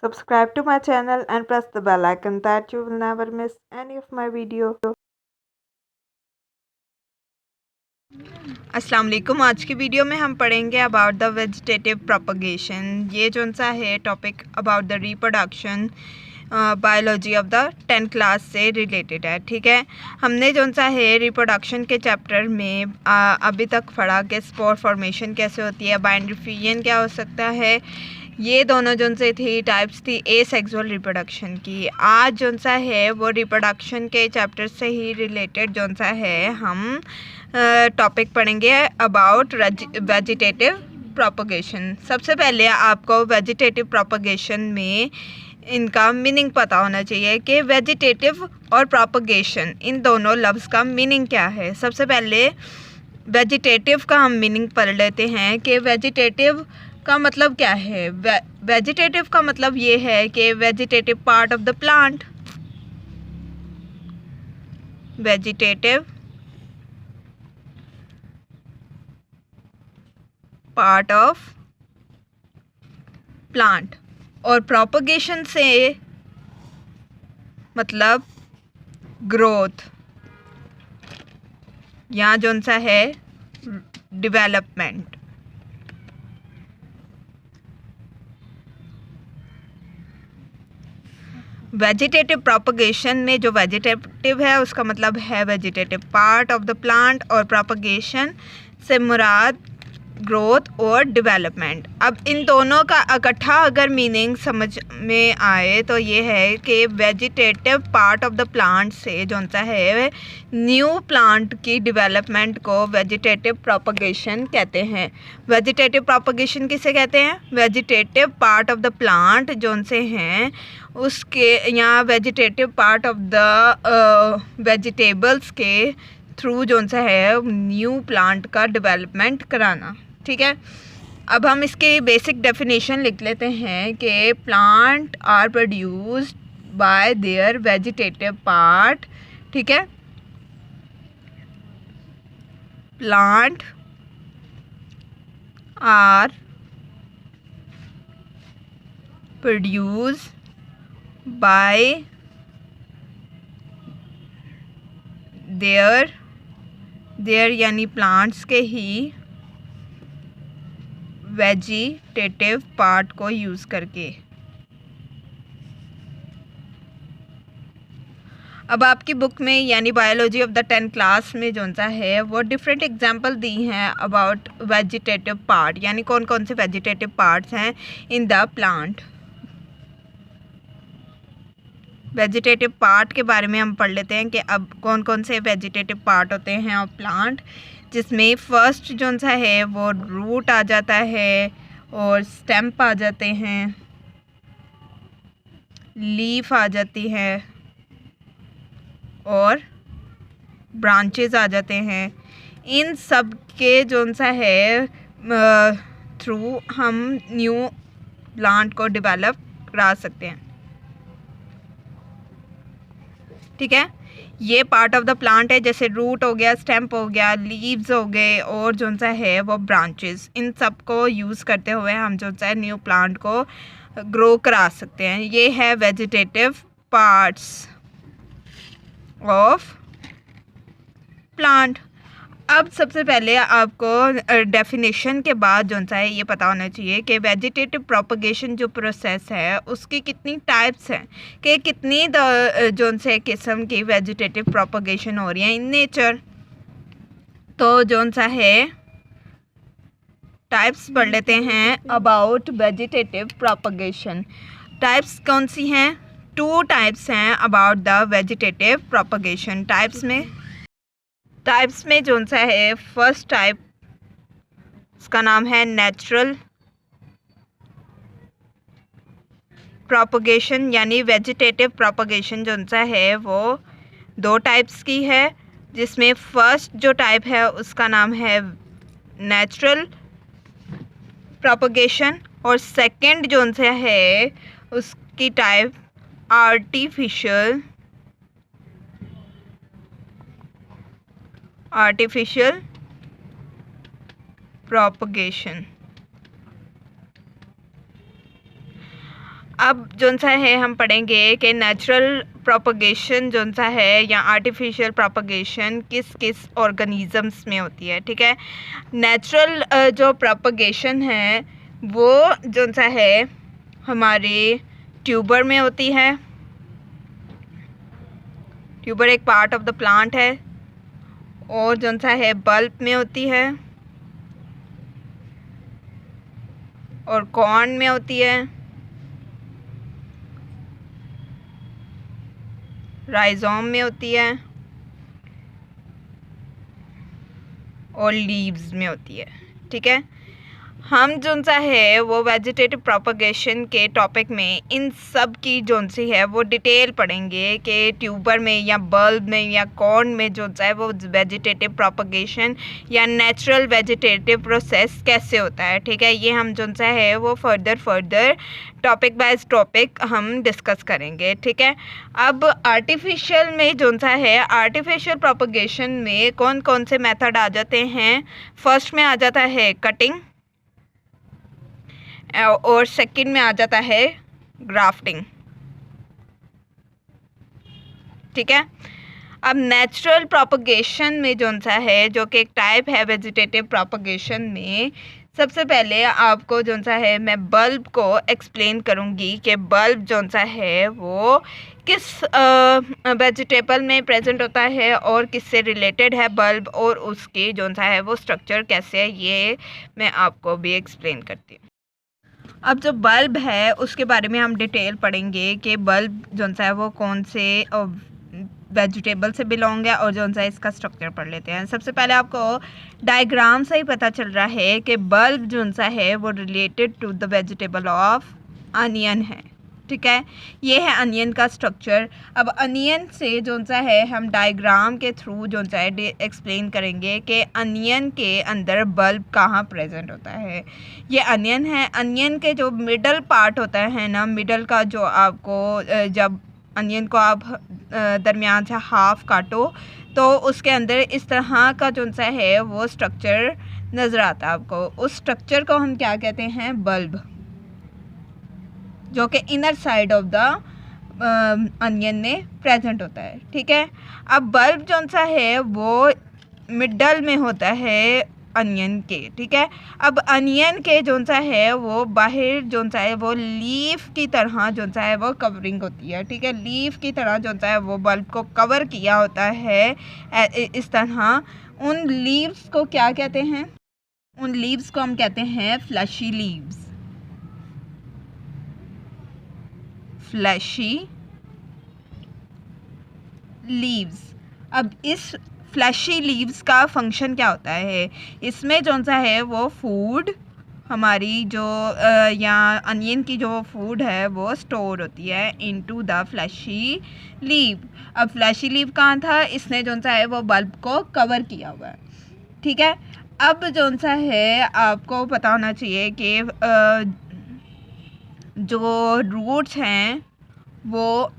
Subscribe to my channel and press the bell icon that you will never miss any of my video. अस्सलाम वालेकुम। आज की video में हम पढ़ेंगे अबाउट द वेजिटेटिव प्रोपगेशन। ये जो सा है topic about the reproduction biology of the 10th class से रिलेटेड है। ठीक है, हमने जो सा है रिप्रोडक्शन के चैप्टर में अभी तक पढ़ा कि स्पोर फॉर्मेशन कैसे होती है, बाइंडरी फ्यूजन क्या हो सकता है। ये दोनों जो से थी टाइप्स थी ए सेक्सुअल रिप्रोडक्शन की। आज जो सा है वो रिप्रोडक्शन के चैप्टर से ही रिलेटेड जो सा है हम टॉपिक पढ़ेंगे अबाउट वेजिटेटिव प्रोपगेशन। सबसे पहले आपको वेजिटेटिव प्रोपगेशन में इनका मीनिंग पता होना चाहिए कि वेजिटेटिव और प्रोपगेशन इन दोनों लफ्ज़ का मीनिंग क्या है। सबसे पहले वेजिटेटिव का हम मीनिंग पढ़ लेते हैं कि वेजिटेटिव का मतलब क्या है। वेजिटेटिव का मतलब ये है कि vegetative part of the plant, vegetative part of plant, और प्रोपगेशन से मतलब ग्रोथ यहाँ जो सा है डेवलपमेंट। वेजिटेटिव प्रोपगेशन में जो वेजिटेटिव है उसका मतलब है vegetative part of the plant, और प्रोपगेशन से मुराद ग्रोथ और डेवलपमेंट। अब इन दोनों का इकट्ठा अगर मीनिंग समझ में आए तो ये है कि vegetative part of the plant से जो सा है न्यू प्लांट की डेवलपमेंट को वेजिटेटिव प्रोपगेशन कहते हैं। वेजिटेटिव प्रोपगेशन किसे कहते हैं? Vegetative part of the plant जो से हैं उसके यहाँ vegetative part of the vegetables के थ्रू जो सा है न्यू प्लांट का डेवलपमेंट कराना। ठीक है, अब हम इसकी बेसिक डेफिनेशन लिख लेते हैं कि plant are produced by their vegetative part. ठीक है, plant are produced by their यानी प्लांट्स के ही वेजिटेटिव पार्ट को यूज़ करके। अब आपकी बुक में यानी biology of the 10th class में जो सा है वो डिफरेंट एग्जांपल दी हैं अबाउट वेजिटेटिव पार्ट, यानी कौन कौन से वेजिटेटिव पार्ट्स हैं in the plant. Vegetative part के बारे में हम पढ़ लेते हैं कि अब कौन कौन से वेजिटेटिव पार्ट होते हैं और प्लांट, जिसमें फर्स्ट जो सा है वो रूट आ जाता है और स्टेम्प आ जाते हैं, लीफ आ जाती है और ब्रांचेस आ जाते हैं। इन सब के जो सा है थ्रू हम न्यू प्लांट को डेवलप करा सकते हैं। ठीक है, ये पार्ट ऑफ द प्लांट है, जैसे रूट हो गया, स्टेम्प हो गया, लीव्स हो गए और जो सा है वो ब्रांचेस। इन सब को यूज़ करते हुए हम जो सा है न्यू प्लांट को ग्रो करा सकते हैं। ये है वेजिटेटिव पार्ट्स ऑफ प्लांट। अब सबसे पहले आपको डेफिनेशन के बाद जो सा है ये पता होना चाहिए कि वेजिटेटिव प्रोपगेशन जो प्रोसेस है उसकी कितनी टाइप्स हैं, कि कितनी जो से किस्म की वेजिटेटिव प्रोपगेशन हो रही है इन नेचर। तो जो सा है टाइप्स पढ़ लेते हैं अबाउट वेजिटेटिव प्रोपगेशन। टाइप्स कौन सी हैं? 2 टाइप्स हैं about the vegetative propagation. Types में जो सा है फर्स्ट टाइप उसका नाम है नेचुरल प्रोपगेशन, यानी वेजिटेटिव प्रोपगेशन जो सा है वो 2 टाइप्स की है, जिसमें फर्स्ट जो टाइप है उसका नाम है नेचुरल प्रोपगेशन और सेकंड जो सा है उसकी टाइप आर्टिफिशियल प्रोपगेशन। अब जोन सा है हम पढ़ेंगे कि नेचुरल प्रोपगेशन जोन सा है या आर्टिफिशियल प्रोपगेशन किस किस ऑर्गेनिजम्स में होती है। ठीक है, नेचुरल जो प्रोपगेशन है वो जोन सा है हमारे ट्यूबर में होती है। ट्यूबर एक पार्ट ऑफ द प्लांट है। और जोन सा है बल्ब में होती है और कॉर्न में होती है, राइजोम में होती है और लीव्स में होती है। ठीक है, हम जोन सा है वो वेजिटेटिव प्रोपगेशन के टॉपिक में इन सब की जोन सी है वो डिटेल पढ़ेंगे कि ट्यूबर में या बल्ब में या कॉर्न में जोन सा है वो वेजिटेटिव प्रोपगेशन या नेचुरल वेजिटेटिव प्रोसेस कैसे होता है। ठीक है, ये हम जोन सा है वो फर्दर टॉपिक बाय टॉपिक हम डिस्कस करेंगे। ठीक है, अब आर्टिफिशियल में जोन सा है आर्टिफिशियल प्रोपगेशन में कौन कौन से मेथड आ जाते हैं। फर्स्ट में आ जाता है कटिंग और सेकंड में आ जाता है ग्राफ्टिंग। ठीक है, अब नेचुरल प्रोपगेशन में जोन सा है जो कि एक टाइप है वेजिटेटिव प्रोपगेशन में, सबसे पहले आपको जोन सा है मैं बल्ब को एक्सप्लेन करूँगी कि बल्ब जोन सा है वो किस वेजिटेबल में प्रेजेंट होता है और किससे रिलेटेड है बल्ब और उसकी जोन सा है वो स्ट्रक्चर कैसे है, ये मैं आपको भी एक्सप्लेन करती हूँ। अब जो बल्ब है उसके बारे में हम डिटेल पढ़ेंगे कि बल्ब जोन सा है वो कौन से वेजिटेबल से बिलोंग है और जोन सा इसका स्ट्रक्चर पढ़ लेते हैं। सबसे पहले आपको डायग्राम से ही पता चल रहा है कि बल्ब जोन सा है वो related to the vegetable of onion है। ठीक है, ये है अनियन का स्ट्रक्चर। अब अनियन से जोन सा है हम डायग्राम के थ्रू जोन सा है एक्सप्लेन करेंगे कि अनियन के अंदर बल्ब कहाँ प्रेजेंट होता है। ये अनियन है, अनियन के जो मिडल पार्ट होता है ना, मिडल का जो आपको जब अनियन को आप दरमियान से हाफ काटो तो उसके अंदर इस तरह का जोन सा है वो स्ट्रक्चर नज़र आता है आपको। उस स्ट्रक्चर को हम क्या कहते हैं, बल्ब, जो कि inner side of the onion में प्रेजेंट होता है। ठीक है, अब बल्ब जोन सा है वो मिडल में होता है अनियन के। ठीक है, अब अनियन के जोन सा है वो बाहर जोन सा है वो लीफ की तरह जोन सा है वो कवरिंग होती है। ठीक है, लीफ की तरह जोन सा है वो बल्ब को कवर किया होता है इस तरह। उन लीव्स को क्या कहते हैं, उन लीव्स को हम कहते हैं फ्लैशी लीव्स, फ्लैशी लीव्स। अब इस फ्लैशी लीव्स का फंक्शन क्या होता है, इसमें जो सा है वो फूड हमारी जो या अनियन की जो फूड है वो स्टोर होती है इनटू द फ्लैशी लीव। अब फ्लैशी लीव कहाँ था, इसने जो सा है वो बल्ब को कवर किया हुआ है। ठीक है, अब जो सा है आपको पता होना चाहिए कि जो रूट्स हैं वो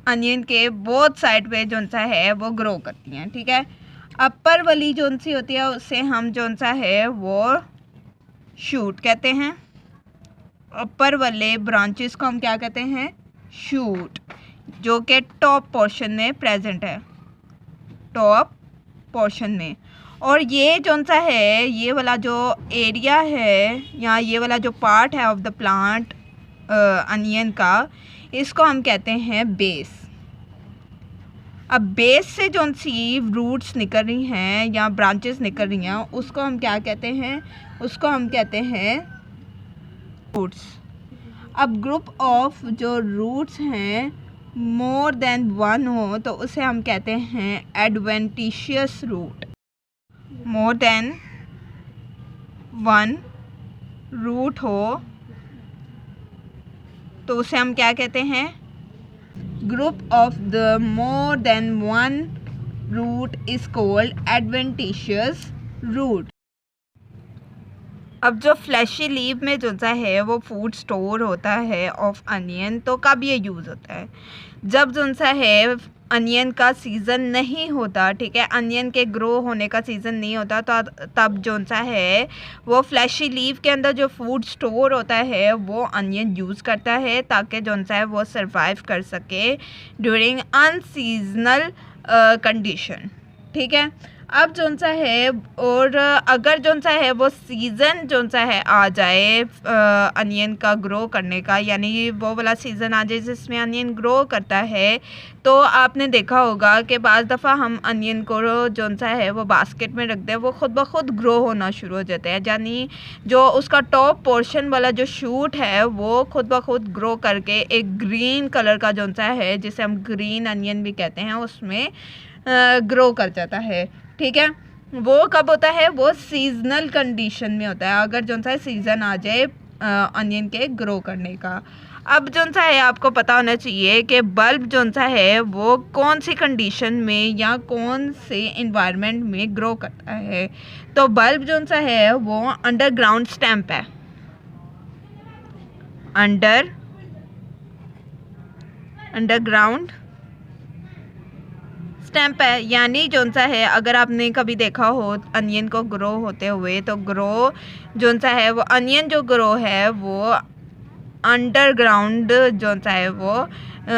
अनियन के बोथ साइड पे जोन सा है वो ग्रो करती हैं। ठीक है, अपर वाली जोन सी होती है उससे हम जोन सा है वो शूट कहते हैं। अपर वाले ब्रांचेस को हम क्या कहते हैं, शूट, जो कि टॉप पोर्शन में प्रेजेंट है, टॉप पोर्शन में। और ये जोन सा है ये वाला जो एरिया है या ये वाला जो पार्ट है ऑफ द प्लांट अनियन का, इसको हम कहते हैं बेस। अब बेस से जोन सी रूट्स निकल रही हैं या ब्रांचेस निकल रही हैं उसको हम क्या कहते हैं, उसको हम कहते हैं रूट्स। अब ग्रुप ऑफ जो रूट्स हैं मोर देन वन हो तो उसे हम कहते हैं adventitious root. More than one root हो तो उसे हम क्या कहते हैं, group of the more than one root is called adventitious root. अब जो फ्लैशी लीव में जो सा है वो फूड स्टोर होता है ऑफ अनियन, तो कब ये यूज़ होता है? जब जो सा है अनियन का सीज़न नहीं होता, ठीक है, अनियन के ग्रो होने का सीज़न नहीं होता, तो तब जो सा है वो फ्लैशी लीव के अंदर जो फूड स्टोर होता है वो अनियन यूज़ करता है ताकि जो सा है वो सरवाइव कर सके ड्यूरिंग अनसीजनल कंडीशन, ठीक है। अब जो सा है, और अगर जो सा है वो सीज़न जो सा है आ जाए अनियन का ग्रो करने का, यानी वो वाला सीज़न आ जाए जिसमें अनियन ग्रो करता है, तो आपने देखा होगा कि बाज़ दफ़ा हम अनियन को जो सा है वो बास्केट में रखते हैं, वो ख़ुद ब खुद ग्रो होना शुरू हो जाता है, यानी जो उसका टॉप पोर्शन वाला जो शूट है वो खुद ब खुद ग्रो करके एक ग्रीन कलर का जो सा है, जिसे हम ग्रीन अनियन भी कहते हैं, उसमें ग्रो कर जाता है, ठीक है। वो कब होता है? वो सीजनल कंडीशन में होता है, अगर जो सा सीज़न आ जाए अनियन के ग्रो करने का। अब जो सा है आपको पता होना चाहिए कि बल्ब जो सा है वो कौन सी कंडीशन में या कौन से इन्वायरमेंट में ग्रो करता है। तो बल्ब जो सा है वो अंडरग्राउंड स्टैम्प है, अंडरग्राउंड स्टैम्प है, यानी जो सा है अगर आपने कभी देखा हो अनियन को ग्रो होते हुए, तो ग्रो जो सा है वो अनियन जो ग्रो है वो अंडरग्राउंड जो सा है वो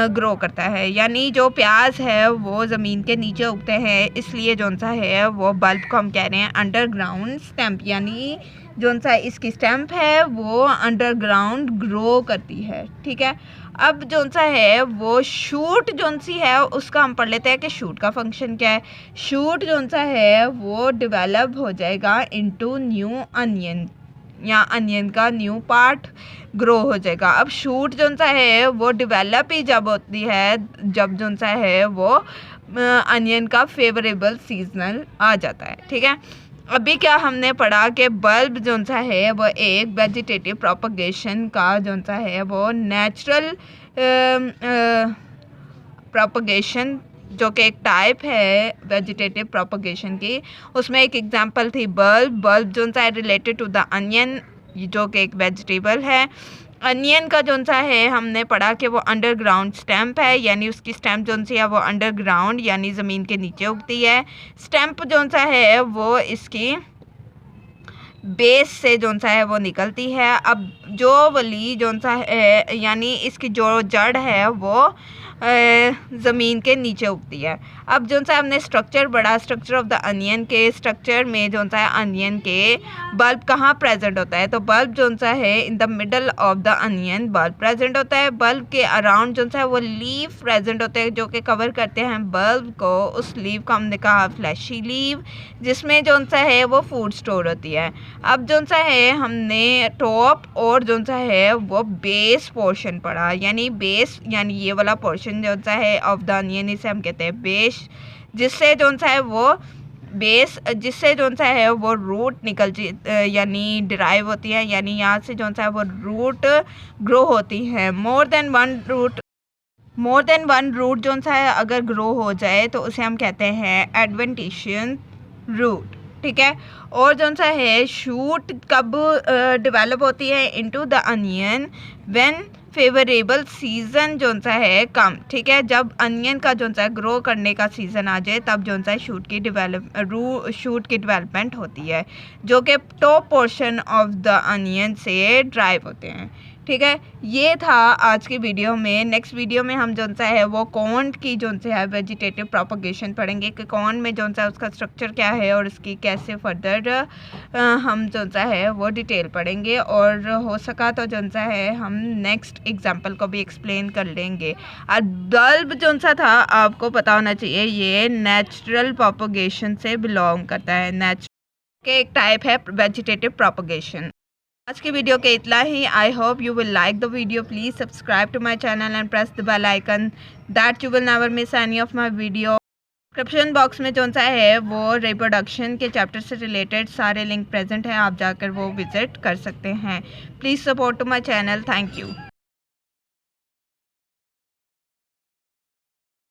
ग्रो करता है, यानी जो प्याज है वो ज़मीन के नीचे उगते हैं, इसलिए जो सा है वो बल्ब को हम कह रहे हैं अंडरग्राउंड स्टैम्प, यानी जो सा इसकी स्टैम्प है वो अंडरग्राउंड ग्रो करती है, ठीक है। अब जो सा है वो शूट जो सी है उसका हम पढ़ लेते हैं कि शूट का फंक्शन क्या है। शूट जो सा है वो डेवलप हो जाएगा इनटू न्यू अनियन, या अनियन का न्यू पार्ट ग्रो हो जाएगा। अब शूट जो सा है वो डेवलप ही जब होती है जब जो सा है वो अनियन का फेवरेबल सीजनल आ जाता है, ठीक है। अभी क्या हमने पढ़ा कि बल्ब जो सा है वो एक वेजिटेटिव प्रोपगेशन का जो सा है वो नेचुरल प्रोपगेशन, जो कि एक टाइप है वेजिटेटिव प्रोपगेशन की, उसमें एक एग्जांपल थी बल्ब जो सा है रिलेटेड टू द अनियन, जो कि एक वेजिटेबल है। अनियन का जो सा है हमने पढ़ा कि वो अंडरग्राउंड स्टैम्प है, यानी उसकी स्टैम्प जो सी है वो अंडरग्राउंड यानी ज़मीन के नीचे उगती है। स्टैम्प जो सा है वो इसकी बेस से जो सा है वो निकलती है। अब जो वाली जो सा है यानी इसकी जो जड़ है वो ज़मीन के नीचे उगती है। अब जो सा हमने स्ट्रक्चर पढ़ा, स्ट्रक्चर ऑफ द अनियन के स्ट्रक्चर में जो सा है अनियन के बल्ब कहाँ प्रेजेंट होता है, तो बल्ब जो सा है in the middle of the onion bulb present होता है। बल्ब के अराउंड जो सा है वो लीव प्रेजेंट होते हैं जो कि कवर करते हैं बल्ब को। उस लीव को हमने कहा फ्लैशी लीव, जिसमें जो सा है वो फूड स्टोर होती है। अब जो सा है हमने टॉप और जो सा है वो बेस पोर्शन पढ़ा, यानी बेस यानी ये वाला पोर्शन जो सा है ऑफ द अनियन, इसे हम कहते हैं बेस, जिससे जो सा है वो बेस जिससे जो सा है वो रूट निकल यानी डिराइव होती है, यानी यहाँ से जो सा है वो रूट ग्रो होती है। मोर देन वन रूट जो सा है अगर ग्रो हो जाए तो उसे हम कहते हैं एडवेंटिशियन रूट, ठीक है। और जो सा है शूट कब डेवलप होती है into the onion when favourable season जो सा है कम, ठीक है। जब अनियन का जो सा ग्रो करने का सीज़न आ जाए तब जो सा शूट की डेवलपमेंट होती है, जो कि top portion of the onion से ड्राइव होते हैं, ठीक है। ये था आज की वीडियो में। नेक्स्ट वीडियो में हम जो सा है वो कॉर्न की जो सा है वेजिटेटिव प्रोपगेशन पढ़ेंगे कि कॉर्न में जो सा उसका स्ट्रक्चर क्या है और उसकी कैसे फर्दर हम जो सा है वो डिटेल पढ़ेंगे, और हो सका तो जो सा है हम नेक्स्ट एग्जांपल को भी एक्सप्लेन कर लेंगे। और बल्ब जो सा था आपको पता होना चाहिए ये नेचुरल प्रोपगेशन से बिलोंग करता है, नेचुरल के एक टाइप है वेजिटेटिव प्रोपगेशन। आज की वीडियो के इतना ही। I hope you will like the video. Please subscribe to my channel and press the bell icon that you will never miss any of my video. Description box में जो सा है वो रिप्रोडक्शन के चैप्टर से रिलेटेड सारे link present है, आप जाकर वो विजिट कर सकते हैं। Please support to my channel. Thank you.